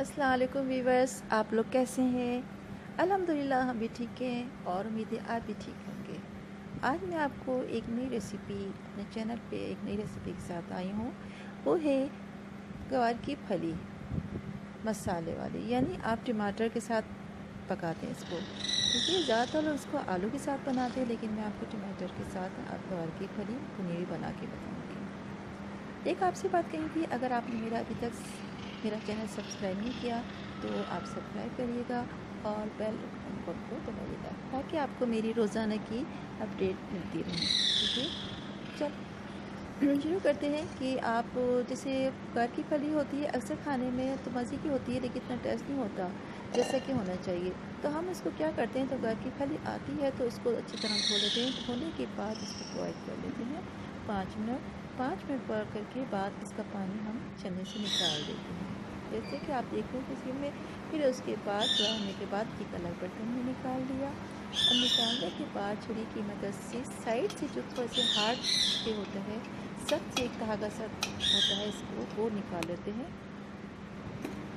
अस्सलाम वालेकुम वीवर्स, आप लोग कैसे हैं? अल्हम्दुलिल्लाह हम भी ठीक हैं और उम्मीद है आप भी ठीक होंगे। आज मैं आपको एक नई रेसिपी अपने चैनल पे एक नई रेसिपी के साथ आई हूँ। वो है गवार की फली मसाले वाली, यानी आप टमाटर के साथ पकाते हैं इसको। देखिए ज़्यादातर लोग इसको आलू के साथ बनाते हैं, लेकिन मैं आपको टमाटर के साथ आप गवार की फली भुनी हुई बना के बताऊँगी। एक आपसे बात कही थी, अगर आपने अभी तक मेरा चैनल सब्सक्राइब नहीं किया तो आप सब्सक्राइब करिएगा और बेल आइकन को दबाइएगा ताकि आपको मेरी रोज़ाना की अपडेट मिलती रहे। ठीक है, चल शुरू करते हैं कि आप जैसे घर की फली होती है, अक्सर खाने में तो मज़े की होती है लेकिन इतना टेस्ट नहीं होता जैसा कि होना चाहिए। तो हम इसको क्या करते हैं, तो घर की फली आती है तो इसको अच्छी तरह धो लेते हैं। धोने के बाद इसको बॉयल कर लेते हैं 5 मिनट बॉयल करके बाद इसका पानी हम छन्नी से निकाल देते हैं। जैसे कि आप देख रहे हैं किसी में। फिर उसके बाद ड्राई होने के बाद एक अलग बर्तन में निकाल लिया और निकालने के बाद छुरी की मदद से साइड से जो थोड़ा सा हार्ड पे होता है, सख्त से एक धागा सा होता है, इसको वो निकाल लेते हैं।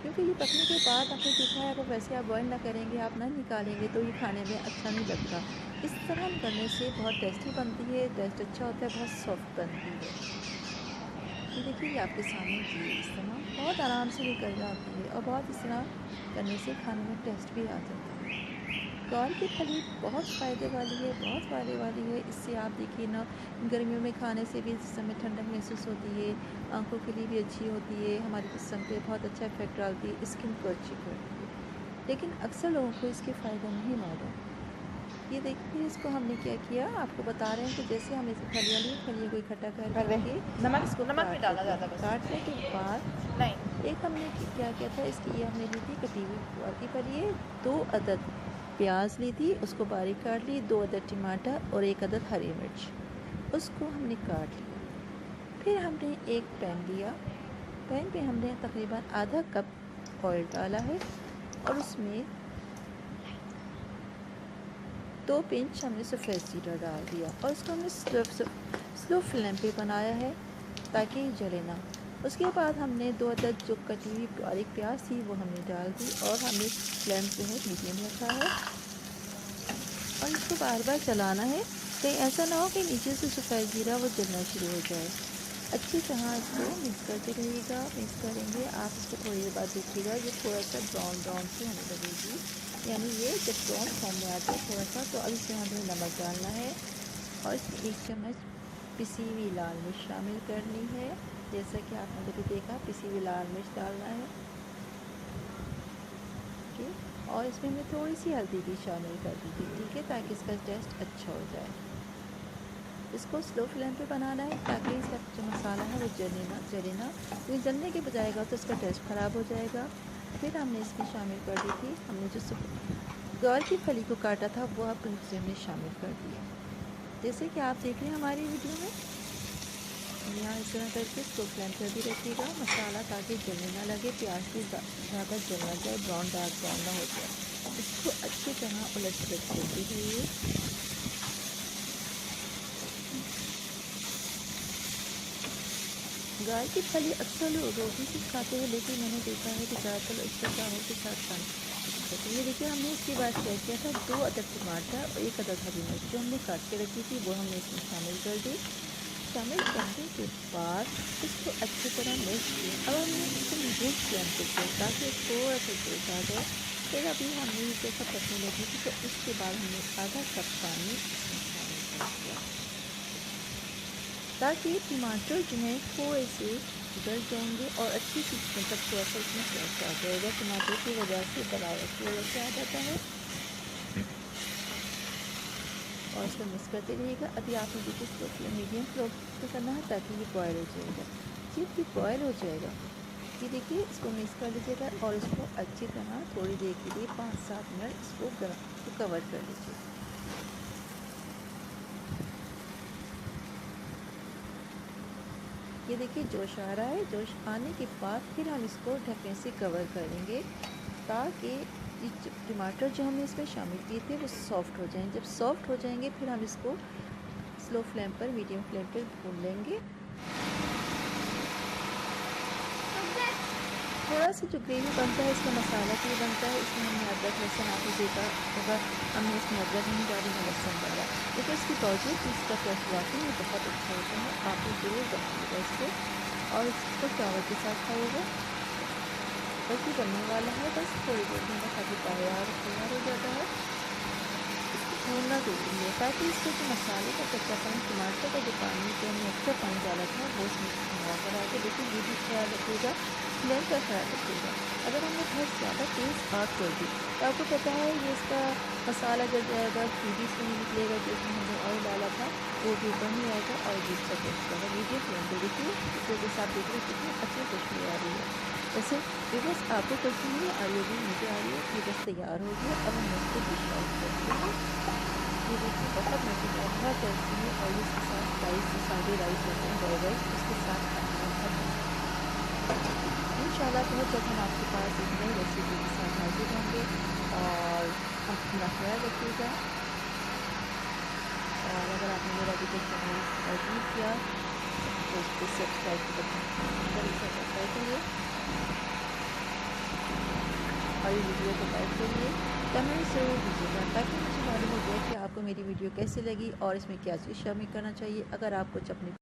क्योंकि ये पकने के बाद आपने देखा है, अगर वैसे आप बॉयल ना करेंगे, आप ना निकालेंगे तो ये खाने में अच्छा नहीं लगता। इस तरह करने से बहुत टेस्टी बनती है, टेस्ट अच्छा होता है, बहुत सॉफ्ट बनती है। ये देखिए, ये आपके सामने जी इस तरह बहुत आराम से निकल जाती है और बहुत इस तरह करने से खाने में टेस्ट भी आ जाता है। ग्वार की फली बहुत फ़ायदे वाली है, बहुत फ़ायदे वाली है। इससे आप देखिए ना, गर्मियों में खाने से भी जिस समय ठंडक महसूस होती है, आंखों के लिए भी अच्छी होती है, हमारे जिस्म पे बहुत अच्छा इफेक्ट डालती है, स्किन को अच्छी करती है। लेकिन अक्सर लोगों को इसके फ़ायदे नहीं मालूम। ये देखिए, इसको हमने क्या किया, आपको बता रहे हैं कि जैसे हम इसे फलियाँ लिए, फलियों को इकट्ठा कर पहले करके नमक इसको नमक नहीं काट डालना लेते ज़्यादा हैं। बस। काटने के बाद नहीं। एक हमने क्या किया था, इसकी ये हमने ली थी कटी हुई ग्वार की फली है, 2 अदद प्याज ली थी, उसको बारीक काट ली, 2 अदद टमाटर और 1 अदद हरी मिर्च, उसको हमने काट लिया। फिर हमने एक पैन लिया, पैन पे हमने तकरीबन आधा कप ऑयल डाला है और उसमें 2 पिंच हमने सफ़ेद जीरा डाल दिया और इसको हमने स्लो फ्लेम पे बनाया है ताकि जले ना। उसके बाद हमने 2 अदद जो कटी हुई बारीक प्याज थी वो हमने डाल दी और हमने फ्लेम जो है मीडियम रखा है और इसको बार बार चलाना है, कहीं ऐसा ना हो कि नीचे से सफ़ेद जीरा वो जलना शुरू हो जाए। अच्छी तरह इसको मिक्स करते रहिएगा। मिक्स करेंगे आप इसको थोड़ी देर बाद देखिएगा, ये थोड़ा सा ब्राउन ब्राउन सी होने लगेगी, यानी ये जब ब्राउन फॉर्म में आ जाए थोड़ा सा, तो अब इसमें हमें नमक डालना है और इसमें 1 चम्मच पिसी हुई लाल मिर्च शामिल करनी है। जैसा कि आपने अभी देखा, पिसी हुई लाल मिर्च डालना है। ठीक है, और इसमें मैं थोड़ी सी हल्दी भी शामिल कर दी थी, ठीक है, ताकि इसका टेस्ट अच्छा हो जाए। इसको स्लो फ्लेम पे बनाना है ताकि इसका जो मसाला है वो जले ना, क्योंकि जलने के बजाएगा तो इसका टेस्ट ख़राब हो जाएगा। फिर हमने इसमें शामिल कर दी थी, हमने जो ग्वार की फली को काटा था वो अब इसमें हमने शामिल कर दिया। जैसे कि आप देख रहे हैं हमारी वीडियो में, यहाँ इस तरह करके स्लो फ्लेम पर भी रखिएगा मसाला, ताकि जलने ना लगे, प्याज भी ज़्यादा जल ना जाए, ब्राउन डार्क ब्राउन ना हो जाए। इसको अच्छी तरह उलट पलट करते रहिए। गाय की फली अक्सर लोग रोटी से खाते हैं, लेकिन मैंने देखा है कि ज़्यादातर लोग इसको चावल के साथ खाना पसंद करते हैं। ये देखिए, हमने इसके बाद क्या किया था, 2 अदद टमाटर और 1 अदद हरी मिर्च जो हमने काट के रखी थी वो हमने इसमें शामिल कर दी। शामिल करने के बाद इसको अच्छी तरह मिक्स किया। अब हमने इसको मीडियम फ्लेम पे किया ताकि थोड़ा सा जोश आ जाए। फिर अभी हमने जैसा पकने लगी थी तो उसके बाद हमने आधा कप पानी इसमें शामिल कर दिया ताकि टमाटर जो हैं थोड़े से गल जाएंगे और अच्छी सी मतलब थोड़ा सा इसमें टेस्ट आ जाएगा। टमाटर की वजह से, बनावट की वजह से आ जाता है। और इसको मिक्स करते रहिएगा। अभी आपने देखिए स्लो फ्लेम मीडियम फ्लेम पे करना है ताकि ये बॉयल हो जाएगा। जब ये बॉयल हो जाएगा, ये देखिए, इसको मिक्स कर लीजिएगा और इसको अच्छी तरह थोड़ी देर के लिए 5-7 मिनट इसको कवर कर लीजिए। ये देखिए जोश आ रहा है। जोश आने के बाद फिर हम इसको ढकने से कवर करेंगे ताकि ये टमाटर जो हमने इसमें शामिल किए थे वो सॉफ़्ट हो जाएं। जब सॉफ़्ट हो जाएंगे फिर हम इसको स्लो फ्लेम पर मीडियम फ्लेम पर भून लेंगे। थोड़ा सा जो ग्रेवी बनता है इसका मसाला के लिए बनता है। इसमें हमने अदरक लहसुन आपने देखा होगा, हमने इसमें अदरक नहीं डाली ना लहसुन डाला, लेकिन इसकी बावजूद भी इसका टेस्ट वाकई में बहुत अच्छा होता है। आप लोग ज़रूर बनाइएगा इसको और इसको चावल के साथ खाइएगा। बस ये बनने वाला है, बस थोड़ी देर में बस अभी तैयार हो जाता है। भूनना ज़रूरी है ताकि इसके जो मसाले का कच्चापन, टमाटर का जो पानी जो हमने एक्स्ट्रा पानी डाला था वो उसमें खंगा कर आके, लेकिन ये भी ख्याल रखिएगा, फ्लेम का ख्याल रखिएगा। अगर हमने बहुत ज़्यादा तेज़ आग कर दी तो आपको पता है ये इसका मसाला जल जाएगा, चीज़ इसमें नहीं निकलेगा, जिसमें हमने ऑयल डाला था वो भी ऊपर नहीं आएगा और ये इसका टेस्ट होगा। मीडियम फ्लेम पर देखिए, इस वजह से आप देख रहे हैं कितनी अच्छी खुशबू आ रही है। वैसे ये बस आपको खुशबू नहीं आ रही होगी, मुझे आ रही है। ये बस तैयार हो गया, अब हम इसको डिश आउट करते हैं। ये देखिए बहुत मज़ेदार, बहुत टेस्टी है और इसके साथ राइस, जो सादे राइस होते हैं बॉयल राइस, उसके साथ खाना बहुत इंशाल्लाह बहुत जल्द हम आपके पास एक नई रेसिपी के साथ हाजिर होंगे और अपना ख्याल रखिएगा। और अगर आपने मेरा अभी तक चैनल सब्सक्राइब नहीं किया तो उसको सब्सक्राइब के बटन सब्सक्राइब करिए और ये वीडियो को लाइक करिए, कमेंट ज़रूर दीजिएगा ताकि मुझे मालूम हो जाए कि आपको मेरी वीडियो कैसी लगी और इसमें क्या चीज़ शामिल करना चाहिए। अगर आप कुछ अपनी